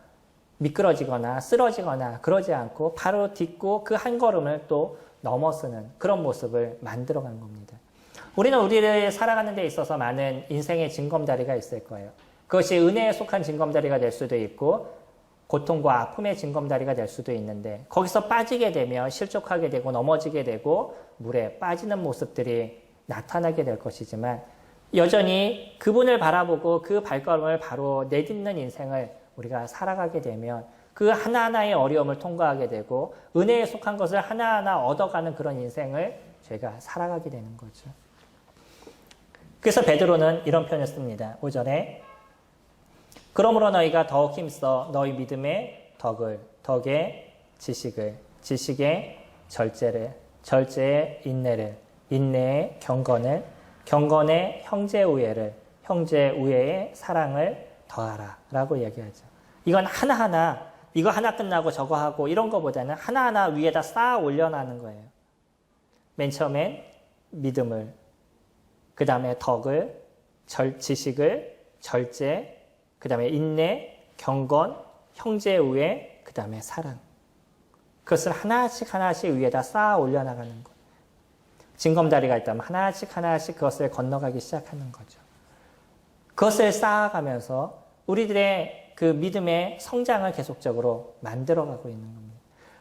Speaker 1: 미끄러지거나 쓰러지거나 그러지 않고 바로 딛고 그 한 걸음을 또 넘어서는 그런 모습을 만들어간 겁니다. 우리는 우리를 살아가는 데 있어서 많은 인생의 징검다리가 있을 거예요. 그것이 은혜에 속한 징검다리가 될 수도 있고 고통과 아픔의 징검다리가 될 수도 있는데 거기서 빠지게 되면 실족하게 되고 넘어지게 되고 물에 빠지는 모습들이 나타나게 될 것이지만 여전히 그분을 바라보고 그 발걸음을 바로 내딛는 인생을 우리가 살아가게 되면 그 하나하나의 어려움을 통과하게 되고 은혜에 속한 것을 하나하나 얻어가는 그런 인생을 저희가 살아가게 되는 거죠. 그래서 베드로는 이런 표현을 씁니다. 5절에 그러므로 너희가 더욱 힘써 너희 믿음의 덕을, 덕의 지식을, 지식의 절제를, 절제의 인내를, 인내의 경건을, 경건의 형제 우애를, 형제 우애의 사랑을 더하라 라고 얘기하죠. 이건 하나하나 이거 하나 끝나고 저거 하고 이런 거보다는 하나하나 위에다 쌓아 올려나가는 거예요. 맨 처음엔 믿음을, 그 다음에 덕을, 지식을, 절제, 그 다음에 인내, 경건, 형제 우애, 그 다음에 사랑. 그것을 하나씩 하나씩 위에다 쌓아 올려나가는 것. 징검다리가 있다면 하나씩 하나씩 그것을 건너가기 시작하는 거죠. 그것을 쌓아가면서 우리들의 그 믿음의 성장을 계속적으로 만들어가고 있는 겁니다.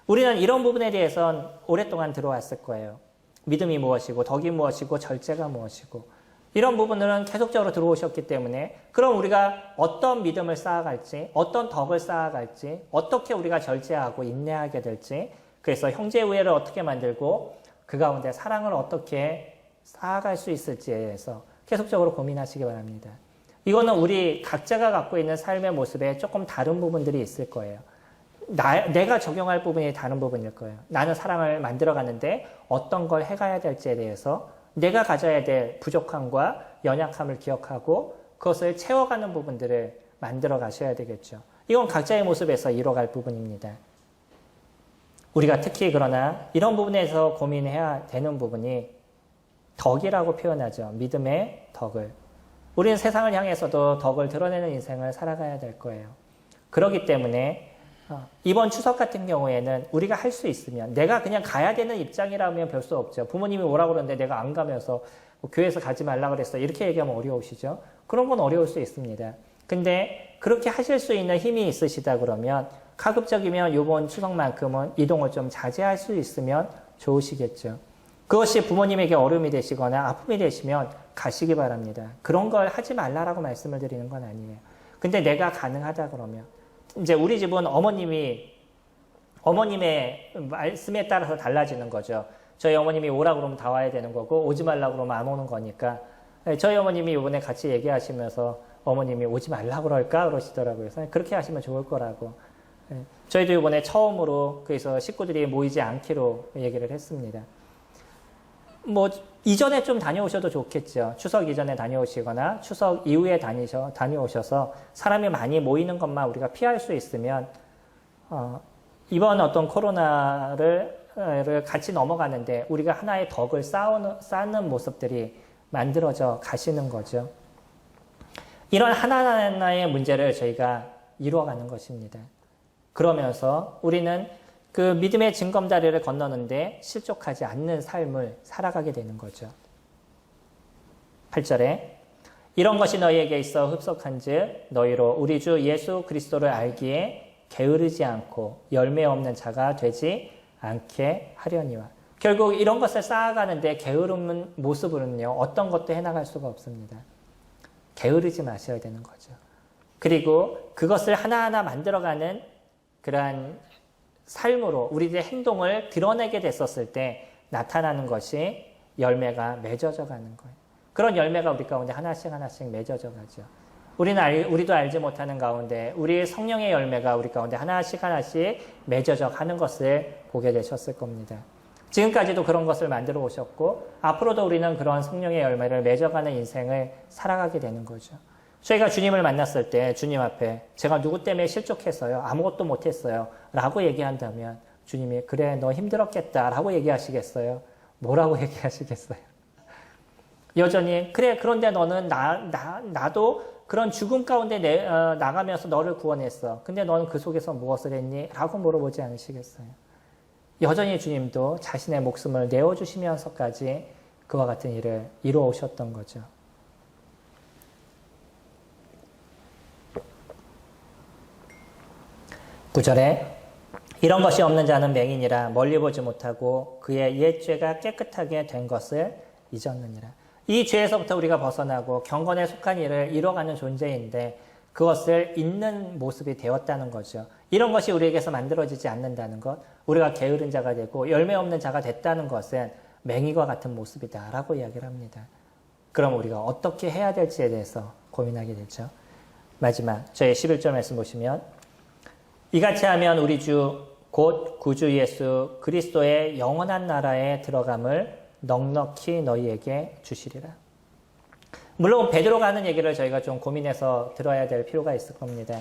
Speaker 1: 우리는 이런 부분에 대해서는 오랫동안 들어왔을 거예요. 믿음이 무엇이고 덕이 무엇이고 절제가 무엇이고 이런 부분들은 계속적으로 들어오셨기 때문에 그럼 우리가 어떤 믿음을 쌓아갈지 어떤 덕을 쌓아갈지 어떻게 우리가 절제하고 인내하게 될지 그래서 형제 우애를 어떻게 만들고 그 가운데 사랑을 어떻게 쌓아갈 수 있을지에 대해서 계속적으로 고민하시기 바랍니다. 이거는 우리 각자가 갖고 있는 삶의 모습에 조금 다른 부분들이 있을 거예요. 내가 적용할 부분이 다른 부분일 거예요. 나는 사랑을 만들어가는데 어떤 걸 해가야 될지에 대해서 내가 가져야 될 부족함과 연약함을 기억하고 그것을 채워가는 부분들을 만들어 가셔야 되겠죠. 이건 각자의 모습에서 이뤄갈 부분입니다. 우리가 특히 그러나 이런 부분에서 고민해야 되는 부분이 덕이라고 표현하죠. 믿음의 덕을. 우리는 세상을 향해서도 덕을 드러내는 인생을 살아가야 될 거예요. 그렇기 때문에 이번 추석 같은 경우에는 우리가 할 수 있으면 내가 그냥 가야 되는 입장이라면 별 수 없죠. 부모님이 오라고 그러는데 내가 안 가면서 뭐 교회에서 가지 말라 그랬어. 이렇게 얘기하면 어려우시죠. 그런 건 어려울 수 있습니다. 근데 그렇게 하실 수 있는 힘이 있으시다 그러면 가급적이면 이번 추석만큼은 이동을 좀 자제할 수 있으면 좋으시겠죠. 그것이 부모님에게 어려움이 되시거나 아픔이 되시면 가시기 바랍니다. 그런 걸 하지 말라라고 말씀을 드리는 건 아니에요. 근데 내가 가능하다 그러면 이제 우리 집은 어머님의 말씀에 따라서 달라지는 거죠. 저희 어머님이 오라고 그러면 다 와야 되는 거고 오지 말라고 그러면 안 오는 거니까 저희 어머님이 이번에 같이 얘기하시면서 어머님이 오지 말라고 그럴까 그러시더라고요. 그래서 그렇게 하시면 좋을 거라고. 저희도 이번에 처음으로 그래서 식구들이 모이지 않기로 얘기를 했습니다. 뭐 이전에 좀 다녀오셔도 좋겠죠. 추석 이전에 다녀오시거나 추석 이후에 다녀오셔서 사람이 많이 모이는 것만 우리가 피할 수 있으면 이번 어떤 코로나를 같이 넘어가는데 우리가 하나의 덕을 쌓는 모습들이 만들어져 가시는 거죠. 이런 하나하나의 문제를 저희가 이루어가는 것입니다. 그러면서 우리는 그 믿음의 징검다리를 건너는데 실족하지 않는 삶을 살아가게 되는 거죠. 8절에 이런 것이 너희에게 있어 흡속한즉 너희로 우리 주 예수 그리스도를 알기에 게으르지 않고 열매 없는 자가 되지 않게 하려니와. 결국 이런 것을 쌓아가는데 게으른 모습으로는요 어떤 것도 해나갈 수가 없습니다. 게으르지 마셔야 되는 거죠. 그리고 그것을 하나하나 만들어가는 그러한 삶으로 우리들의 행동을 드러내게 됐었을 때 나타나는 것이 열매가 맺어져 가는 거예요. 그런 열매가 우리 가운데 하나씩 하나씩 맺어져 가죠. 우리도 알지 못하는 가운데 우리의 성령의 열매가 우리 가운데 하나씩 하나씩 맺어져 가는 것을 보게 되셨을 겁니다. 지금까지도 그런 것을 만들어 오셨고 앞으로도 우리는 그런 성령의 열매를 맺어가는 인생을 살아가게 되는 거죠. 저희가 주님을 만났을 때 주님 앞에 제가 누구 때문에 실족했어요. 아무것도 못했어요. 라고 얘기한다면 주님이 그래 너 힘들었겠다 라고 얘기하시겠어요? 뭐라고 얘기하시겠어요? 여전히 그래 그런데 너는 나도 그런 죽음 가운데 나가면서 너를 구원했어. 근데 너는 그 속에서 무엇을 했니? 라고 물어보지 않으시겠어요? 여전히 주님도 자신의 목숨을 내어주시면서까지 그와 같은 일을 이루어 오셨던 거죠. 9절에 이런 것이 없는 자는 맹인이라 멀리 보지 못하고 그의 옛 죄가 깨끗하게 된 것을 잊었느니라. 이 죄에서부터 우리가 벗어나고 경건에 속한 일을 이뤄가는 존재인데 그것을 잊는 모습이 되었다는 거죠. 이런 것이 우리에게서 만들어지지 않는다는 것, 우리가 게으른 자가 되고 열매 없는 자가 됐다는 것은 맹인과 같은 모습이다라고 이야기를 합니다. 그럼 우리가 어떻게 해야 될지에 대해서 고민하게 되죠. 마지막 저희 11절 말씀 보시면 이같이 하면 우리 주 곧 구주 예수 그리스도의 영원한 나라에 들어감을 넉넉히 너희에게 주시리라. 물론 베드로가 하는 얘기를 저희가 좀 고민해서 들어야 될 필요가 있을 겁니다.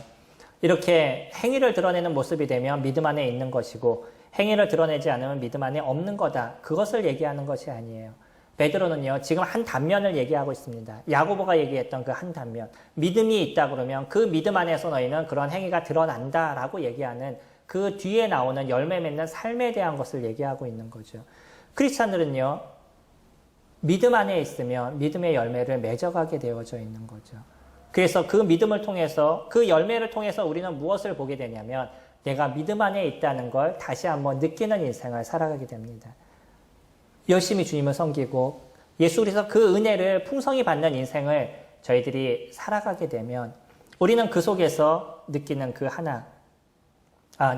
Speaker 1: 이렇게 행위를 드러내는 모습이 되면 믿음 안에 있는 것이고 행위를 드러내지 않으면 믿음 안에 없는 거다. 그것을 얘기하는 것이 아니에요. 베드로는요 지금 한 단면을 얘기하고 있습니다. 야고보가 얘기했던 그 한 단면. 믿음이 있다 그러면 그 믿음 안에서 너희는 그런 행위가 드러난다라고 얘기하는 그 뒤에 나오는 열매 맺는 삶에 대한 것을 얘기하고 있는 거죠. 크리스찬들은요, 믿음 안에 있으면 믿음의 열매를 맺어가게 되어져 있는 거죠. 그래서 그 믿음을 통해서, 그 열매를 통해서 우리는 무엇을 보게 되냐면 내가 믿음 안에 있다는 걸 다시 한번 느끼는 인생을 살아가게 됩니다. 열심히 주님을 섬기고 예수 그리스도 그 은혜를 풍성히 받는 인생을 저희들이 살아가게 되면 우리는 그 속에서 느끼는 그 하나,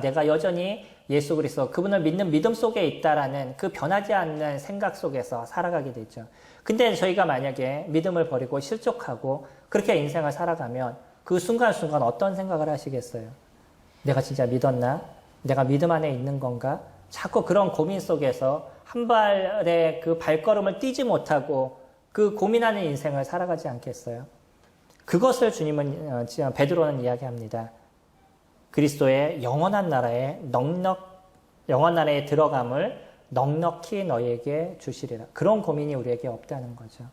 Speaker 1: 내가 여전히 예수 그리스도 그분을 믿는 믿음 속에 있다라는 그 변하지 않는 생각 속에서 살아가게 되죠. 근데 저희가 만약에 믿음을 버리고 실족하고 그렇게 인생을 살아가면 그 순간순간 어떤 생각을 하시겠어요? 내가 진짜 믿었나? 내가 믿음 안에 있는 건가? 자꾸 그런 고민 속에서 한 발의 그 발걸음을 띄지 못하고 그 고민하는 인생을 살아가지 않겠어요? 그것을 주님은, 베드로는 이야기합니다. 그리스도의 영원한 나라에 들어감을 넉넉히 너희에게 주시리라. 그런 고민이 우리에게 없다는 거죠.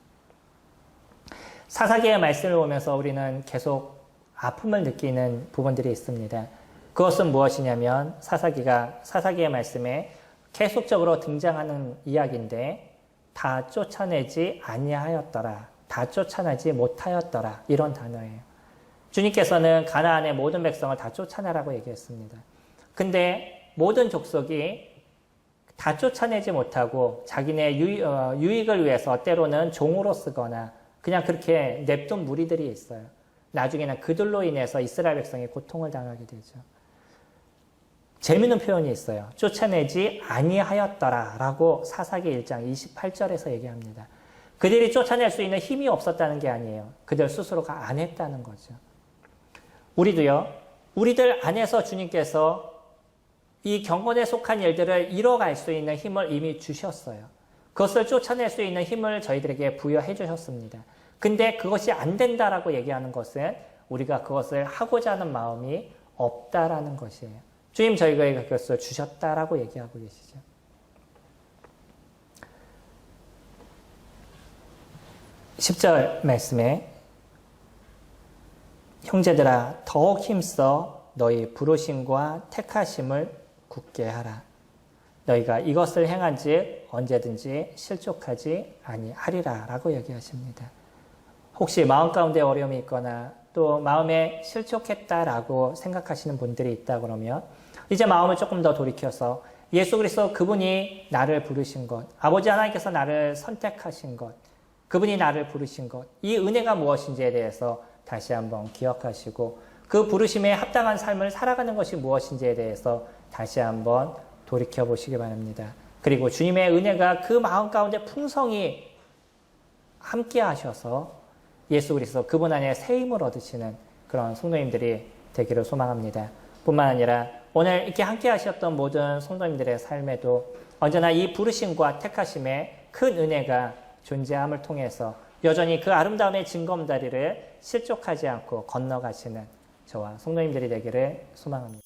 Speaker 1: 사사기의 말씀을 보면서 우리는 계속 아픔을 느끼는 부분들이 있습니다. 그것은 무엇이냐면 사사기의 말씀에 계속적으로 등장하는 이야기인데 다 쫓아내지 아니하였더라. 다 쫓아내지 못하였더라. 이런 단어예요. 주님께서는 가나안의 모든 백성을 다 쫓아내라고 얘기했습니다. 근데 모든 족속이 다 쫓아내지 못하고 자기네 유익을 위해서 때로는 종으로 쓰거나 그냥 그렇게 냅둔 무리들이 있어요. 나중에는 그들로 인해서 이스라엘 백성이 고통을 당하게 되죠. 재미있는 표현이 있어요. 쫓아내지 아니하였더라 라고 사사기 1장 28절에서 얘기합니다. 그들이 쫓아낼 수 있는 힘이 없었다는 게 아니에요. 그들 스스로가 안 했다는 거죠. 우리도요, 우리들 안에서 주님께서 이 경건에 속한 일들을 이뤄갈 수 있는 힘을 이미 주셨어요. 그것을 쫓아낼 수 있는 힘을 저희들에게 부여해 주셨습니다. 근데 그것이 안 된다라고 얘기하는 것은 우리가 그것을 하고자 하는 마음이 없다라는 것이에요. 주님 저희에게 그것을 주셨다라고 얘기하고 계시죠. 10절 말씀에 형제들아 더욱 힘써 너희 부르심과 택하심을 굳게 하라. 너희가 이것을 행한즉 언제든지 실족하지 아니하리라 라고 얘기하십니다. 혹시 마음 가운데 어려움이 있거나 또 마음에 실족했다라고 생각하시는 분들이 있다 그러면 이제 마음을 조금 더 돌이켜서 예수 그리스도 그분이 나를 부르신 것, 아버지 하나님께서 나를 선택하신 것, 그분이 나를 부르신 것, 이 은혜가 무엇인지에 대해서 다시 한번 기억하시고 그 부르심에 합당한 삶을 살아가는 것이 무엇인지에 대해서 다시 한번 돌이켜 보시기 바랍니다. 그리고 주님의 은혜가 그 마음 가운데 풍성히 함께 하셔서 예수 그리스도 그분 안에 새 힘을 얻으시는 그런 성도님들이 되기를 소망합니다. 뿐만 아니라 오늘 이렇게 함께 하셨던 모든 성도님들의 삶에도 언제나 이 부르심과 택하심의 큰 은혜가 존재함을 통해서 여전히 그 아름다움의 징검다리를 실족하지 않고 건너가시는 저와 성도님들이 되기를 소망합니다.